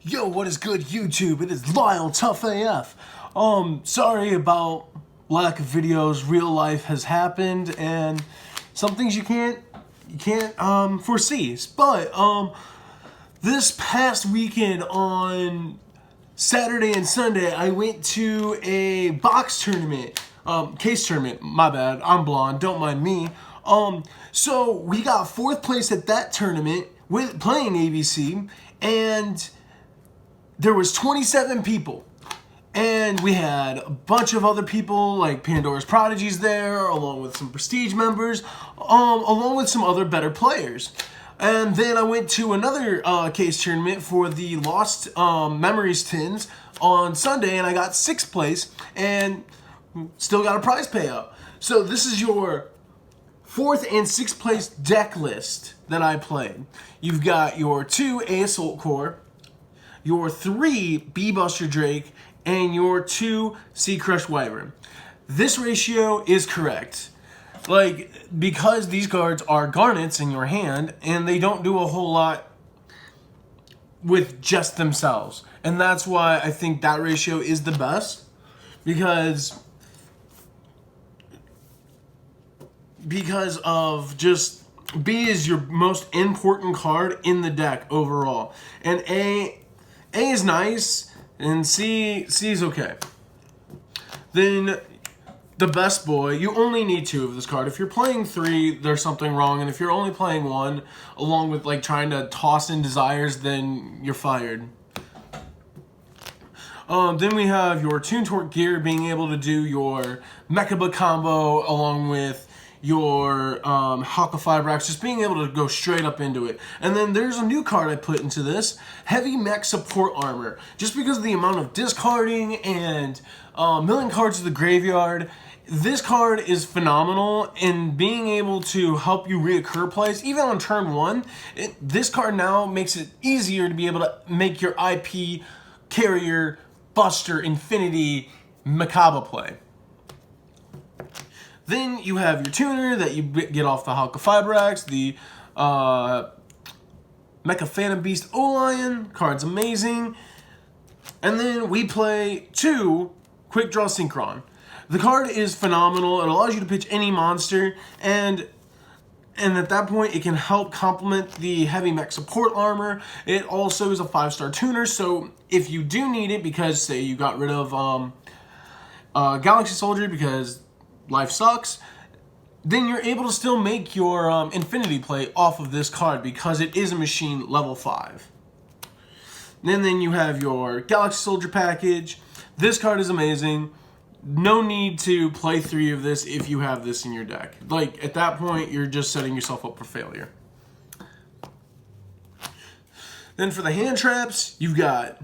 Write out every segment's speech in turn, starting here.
Yo, what is good, YouTube? It is Lyle Tough AF. Sorry about lack of videos. Real life has happened, and some things you can't foresee. But this past weekend on Saturday and Sunday, I went to a box tournament, case tournament. My bad, I'm blonde. Don't mind me. So we got 4th place at that tournament with playing ABC, and there was 27 people, and we had a bunch of other people like Pandora's Prodigies there, along with some Prestige members, along with some other better players. And then I went to another case tournament for the Lost Memories tins on Sunday, and I got 6th place, and still got a prize payout. So this is your 4th and 6th place deck list that I played. You've got your 2 A Assault Core, your 3 B Buster Drake, and your 2 Sea Crush Wyvern. This ratio is correct. Like, because these cards are garnets in your hand, and they don't do a whole lot with just themselves. And that's why I think that ratio is the best, because of just B is your most important card in the deck overall. And A is nice, and C is okay. Then the best boy, you only need 2 of this card. If you're playing 3, there's something wrong, and if you're only playing 1, along with like trying to toss in desires, then you're fired. Then we have your Toon Torque Gear, being able to do your Mechaba combo along with your Haka Fibrax, just being able to go straight up into it. And then there's a new card I put into this, Heavy Mech Support Armor. Just because of the amount of discarding and milling cards to the graveyard, this card is phenomenal in being able to help you reoccur plays. Even on turn 1, this card now makes it easier to be able to make your IP, Carrier, Buster, Infinity, Mechaba play. Then you have your tuner that you get off the Haka Fibrax, the Mecha Phantom Beast O-Lion, card's amazing. And then we play 2 Quick Draw Synchron. The card is phenomenal. It allows you to pitch any monster, and at that point it can help complement the Heavy Mech Support Armor. It also is a 5-star tuner, so if you do need it, because say you got rid of Galaxy Soldier because life sucks, then you're able to still make your Infinity play off of this card because it is a machine level 5. And then you have your Galaxy Soldier package. This card is amazing. No need to play 3 of this if you have this in your deck. Like, at that point, you're just setting yourself up for failure. Then for the hand traps, you've got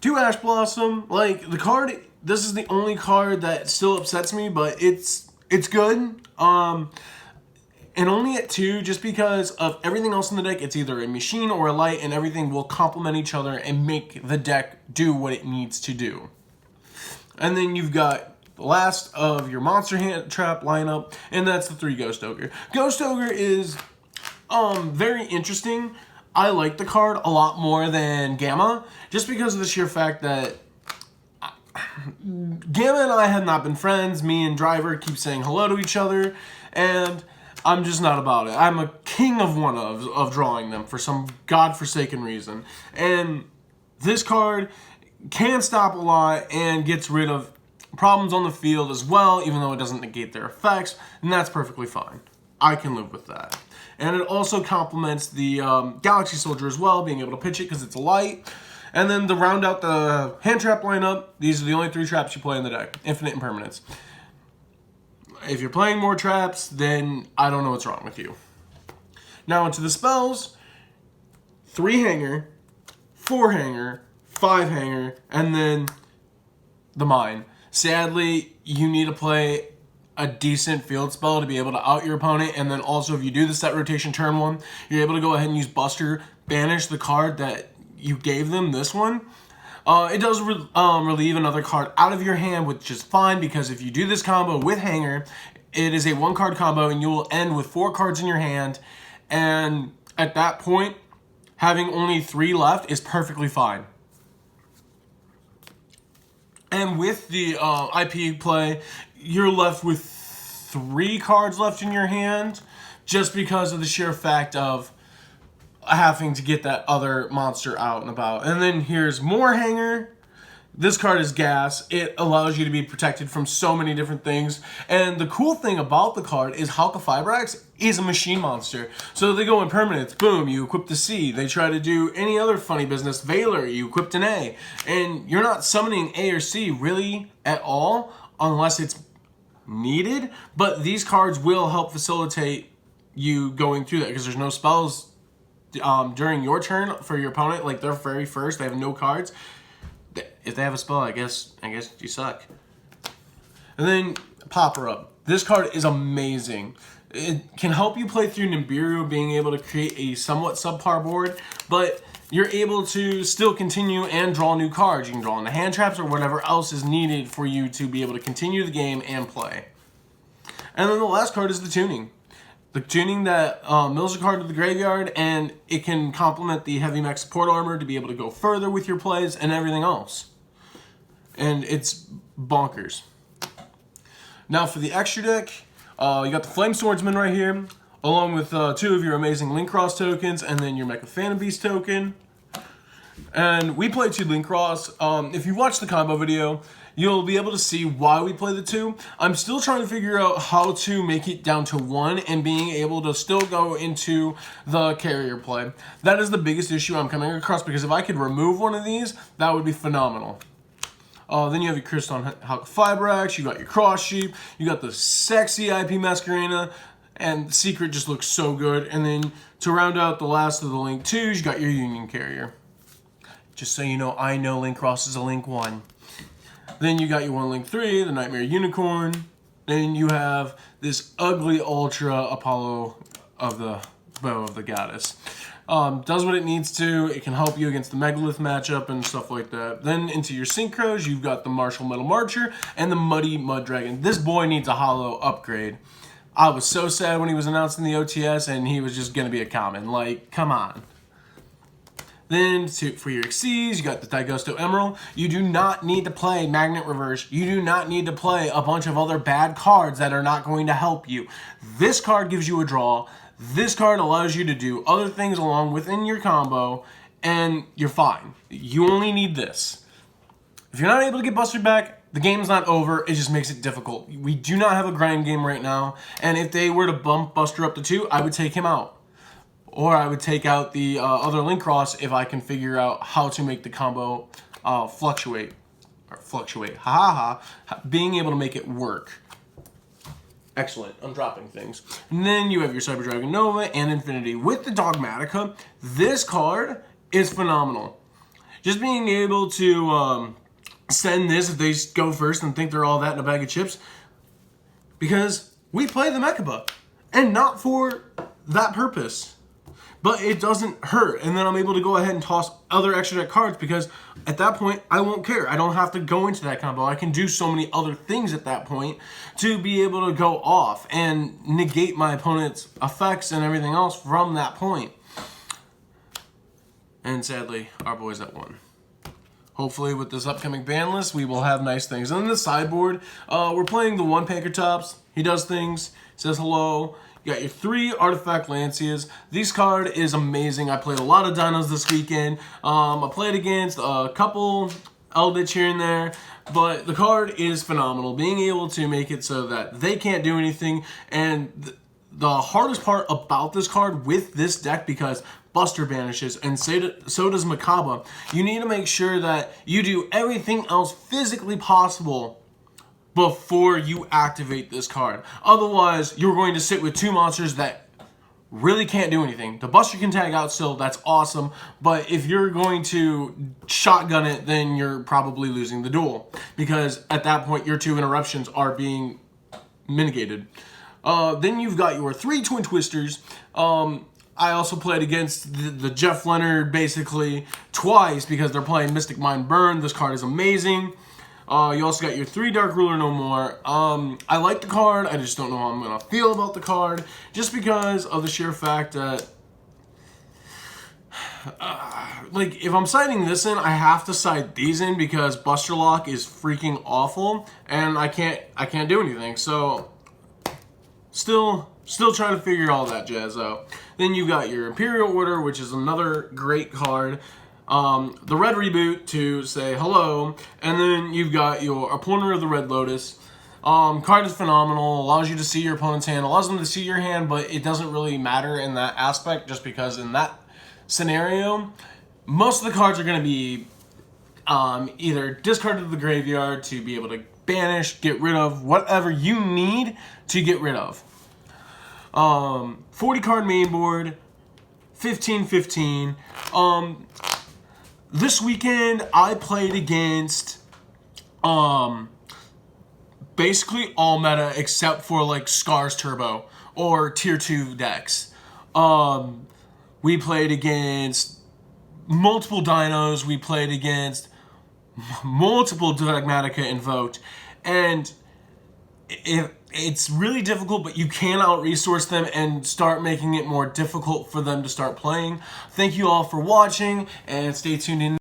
2 Ash Blossom. Like, the card, this is the only card that still upsets me, but it's good. And only at 2, just because of everything else in the deck. It's either a machine or a light, and everything will complement each other and make the deck do what it needs to do. And then you've got the last of your monster hand trap lineup, and that's the 3 Ghost Ogre. Ghost Ogre is very interesting. I like the card a lot more than Gamma, just because of the sheer fact that Gamma and I have not been friends. Me and Driver keep saying hello to each other, and I'm just not about it. I'm a king of drawing them for some godforsaken reason. And this card can stop a lot and gets rid of problems on the field as well, even though it doesn't negate their effects, and that's perfectly fine. I can live with that. And it also complements the Galaxy Soldier as well, being able to pitch it because it's a light. And then to round out the hand trap lineup, these are the only 3 traps you play in the deck, Infinite and Permanence. If you're playing more traps, then I don't know what's wrong with you. Now into the spells, 3 hanger, 4 hanger, 5 hanger, and then the mine. Sadly, you need to play a decent field spell to be able to out your opponent, and then also if you do the set rotation turn 1, you're able to go ahead and use Buster, banish the card that you gave them, this one. It does relieve another card out of your hand, which is fine, because if you do this combo with hanger, it is a 1-card combo, and you will end with 4 cards in your hand, and at that point, having only 3 left is perfectly fine. And with the IP play, you're left with 3 cards left in your hand, just because of the sheer fact of having to get that other monster out and about. And then here's more hanger. This card is gas. It allows you to be protected from so many different things. And the cool thing about the card is Halqifibrax is a machine monster. So they go in permanents. Boom, you equip the C. They try to do any other funny business. Valor, you equipped an A. And you're not summoning A or C really at all unless it's needed. But these cards will help facilitate you going through that because there's no spells during your turn for your opponent. Like they're very first. They have no cards. If they have a spell, I guess you suck. And then Popper Up. This card is amazing. It can help you play through Nibiru, being able to create a somewhat subpar board, but you're able to still continue and draw new cards. You can draw into hand traps or whatever else is needed for you to be able to continue the game and play. And then the last card is the Tuning. The Tuning that mills a card to the graveyard, and it can complement the Heavy Mech Support Armor to be able to go further with your plays and everything else. And it's bonkers. Now for the extra deck, you got the Flame Swordsman right here, along with 2 of your amazing Link Cross tokens, and then your Mecha Phantom Beast token. And we play 2 Link Cross. If you watch the combo video, you'll be able to see why we play the 2. I'm still trying to figure out how to make it down to 1 and being able to still go into the carrier play. That is the biggest issue I'm coming across, because if I could remove one of these, that would be phenomenal. Then you have your Crystal Halqifibrax, you got your Cross Sheep, you got the sexy IP Masquerena, and Secret just looks so good. And then to round out the last of the Link 2s, you got your Union Carrier. Just so you know, I know Link Cross is a Link 1. Then you got your 1 Link 3, the Nightmare Unicorn. Then you have this ugly Ultra Apollo of the Bow of the Goddess. Does what it needs to. It can help you against the Megalith matchup and stuff like that. Then into your Synchros, you've got the Martial Metal Marcher and the Muddy Mud Dragon. This boy needs a holo upgrade. I was so sad when he was announced in the OTS and he was just going to be a common. Like, come on. Then for your Xyz, you got the Daigusto Emerald. You do not need to play Magnet Reverse. You do not need to play a bunch of other bad cards that are not going to help you. This card gives you a draw. This card allows you to do other things along within your combo, and you're fine. You only need this. If you're not able to get Buster back, the game's not over. It just makes it difficult. We do not have a grind game right now, and if they were to bump Buster up to 2, I would take him out. Or I would take out the other Link Cross if I can figure out how to make the combo fluctuate. Being able to make it work. Excellent. I'm dropping things. And then you have your Cyber Dragon Nova and Infinity. With the Dogmatica, this card is phenomenal. Just being able to send this if they go first and think they're all that in a bag of chips. Because we play the Mechaba. And not for that purpose. But it doesn't hurt, and then I'm able to go ahead and toss other extra deck cards because at that point, I won't care. I don't have to go into that combo. I can do so many other things at that point to be able to go off and negate my opponent's effects and everything else from that point. And sadly, our boys at 1. Hopefully with this upcoming ban list, we will have nice things. And then the sideboard, we're playing the 1 Pankratops. He does things, says hello. You got your 3 Artifact Lancias. This card is amazing. I played a lot of Dinos this weekend. I played against a couple Eldritch here and there, but the card is phenomenal. Being able to make it so that they can't do anything, and the hardest part about this card with this deck, because Buster vanishes and so does Mechaba, you need to make sure that you do everything else physically possible before you activate this card. Otherwise, you're going to sit with 2 monsters that really can't do anything. The Buster can tag out still, that's awesome, but if you're going to shotgun it, then you're probably losing the duel, because at that point, your 2 interruptions are being mitigated. Then you've got your 3 Twin Twisters. I also played against the Jeff Leonard basically twice because they're playing Mystic Mind Burn. This card is amazing. You also got your 3 Dark Ruler No More. I like the card. I just don't know how I'm going to feel about the card. Just because of the sheer fact that like, if I'm citing this in, I have to cite these in because Buster Lock is freaking awful, and I can't do anything. So, still trying to figure all that jazz out. Then you got your Imperial Order, which is another great card. The Red Reboot to say hello, and then you've got your Opponent of the Red Lotus. Card is phenomenal, allows you to see your opponent's hand, allows them to see your hand, but it doesn't really matter in that aspect just because in that scenario, most of the cards are going to be either discarded to the graveyard to be able to banish, get rid of, whatever you need to get rid of. 40 card main board, 15-15. This weekend I played against basically all meta except for like Scars Turbo or tier 2 decks. We played against multiple dinos, we played against multiple Dogmatica invoked, and it's really difficult, but you can out-resource them and start making it more difficult for them to start playing. Thank you all for watching, and stay tuned in.